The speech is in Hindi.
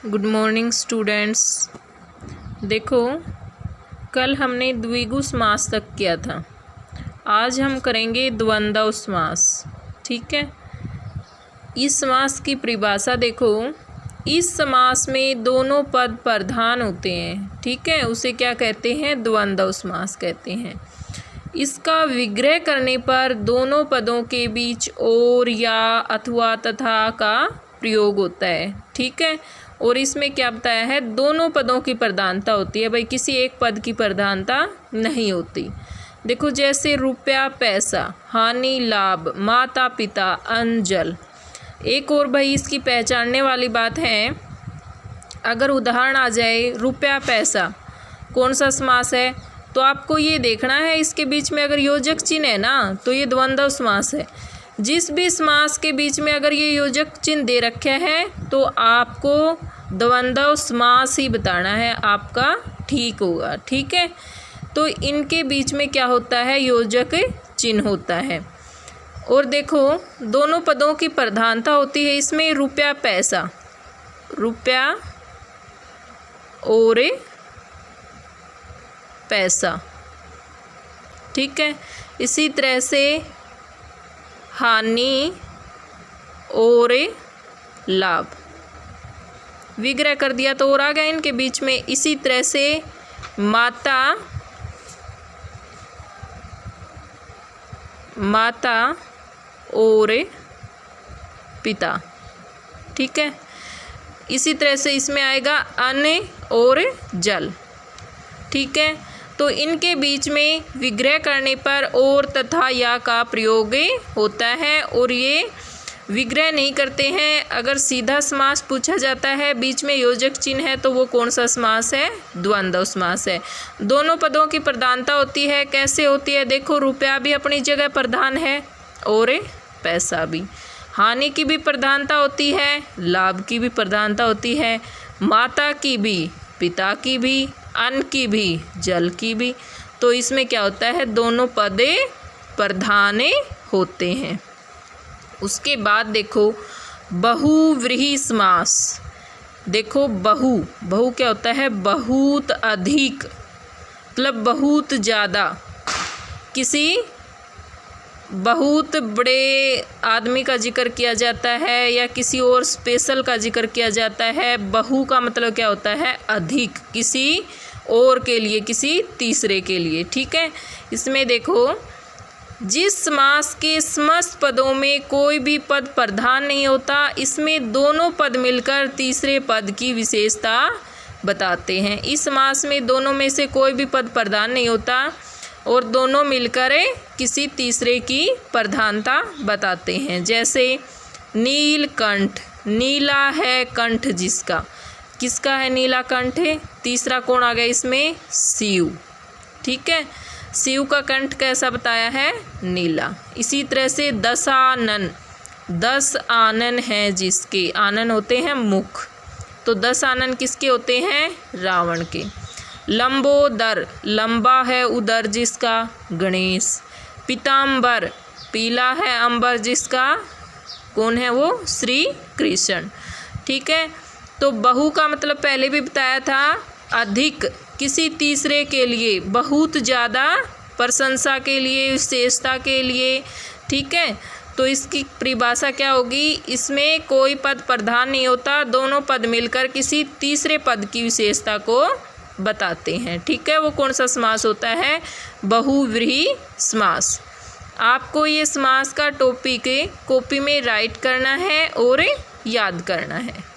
Good morning students. देखो, कल हमने द्विगु समास तक किया था। आज हम करेंगे द्वंद्व समास। ठीक है। इस समास की परिभाषा देखो। इस समास में दोनों पद प्रधान होते हैं। ठीक है, उसे क्या कहते हैं? द्वंद्व समास कहते हैं। इसका विग्रह करने पर दोनों पदों के बीच और, या, अथवा, तथा का प्रयोग होता है। ठीक है। और इसमें क्या बताया है? दोनों पदों की प्रधानता होती है। भाई किसी एक पद की प्रधानता नहीं होती। देखो, जैसे रुपया पैसा, हानि लाभ, माता पिता अन्न जल। एक और भाई इसकी पहचानने वाली बात है, अगर उदाहरण आ जाए रुपया पैसा, कौन सा समास है? तो आपको ये देखना है इसके बीच में अगर योजक चिन्ह है ना, तो ये द्वंद्व समास है। जिस भी समास के बीच में अगर ये योजक चिन्ह दे रखे हैं तो आपको द्वंद्व समास ही बताना है, आपका ठीक होगा। ठीक है। तो इनके बीच में क्या होता है? योजक चिन्ह होता है। और देखो, दोनों पदों की प्रधानता होती है इसमें। रुपया पैसा, रुपया और पैसा। ठीक है। इसी तरह से हानि और लाभ, विग्रह कर दिया तो और आ गया इनके बीच में। इसी तरह से माता और पिता। ठीक है। इसी तरह से इसमें आएगा अन्न और जल। ठीक है। तो इनके बीच में विग्रह करने पर और, तथा, या का प्रयोग होता है। और ये विग्रह नहीं करते हैं। अगर सीधा समास पूछा जाता है, बीच में योजक चिन्ह है, तो वो कौन सा समास है? द्वंद्व समास है। दोनों पदों की प्रधानता होती है। कैसे होती है? देखो, रुपया भी अपनी जगह प्रधान है और पैसा भी। हानि की भी प्रधानता होती है, लाभ की भी प्रधानता होती है, माता की भी, पिता की भी, अन्न की भी, जल की भी। तो इसमें क्या होता है? दोनों पद प्रधान होते हैं। उसके बाद देखो, बहुव्रीहि समास। देखो, बहु क्या होता है? बहुत अधिक, मतलब बहुत ज़्यादा। किसी बहुत बड़े आदमी का जिक्र किया जाता है या किसी और स्पेशल का जिक्र किया जाता है। बहु का मतलब क्या होता है? अधिक, किसी और के लिए, किसी तीसरे के लिए। ठीक है। इसमें देखो, जिस समास के समस्त पदों में कोई भी पद प्रधान नहीं होता, इसमें दोनों पद मिलकर तीसरे पद की विशेषता बताते हैं। इस समास में दोनों में से कोई भी पद प्रधान नहीं होता और दोनों मिलकर किसी तीसरे की प्रधानता बताते हैं। जैसे नीलकंठ, नीला है कंठ जिसका, किसका है? नीला कंठ है। तीसरा कौन आ गया इसमें? शिव। ठीक है। शिव का कंठ कैसा बताया है? नीला। इसी तरह से दशानन, 10 आनन हैं जिसके, आनन होते हैं मुख, तो 10 आनन किसके होते हैं? रावण के। लंबोदर, लंबा है उदर जिसका, गणेश। पीताम्बर, पीला है अंबर जिसका, कौन है वो? श्री कृष्ण। ठीक है। तो बहु का मतलब पहले भी बताया था, अधिक, किसी तीसरे के लिए, बहुत ज़्यादा, प्रशंसा के लिए, विशेषता के लिए। ठीक है। तो इसकी परिभाषा क्या होगी? इसमें कोई पद प्रधान नहीं होता, दोनों पद मिलकर किसी तीसरे पद की विशेषता को बताते हैं। ठीक है। वो कौन सा समास होता है? बहुव्रीहि समास। आपको ये समास का टॉपिक कॉपी में राइट करना है और याद करना है।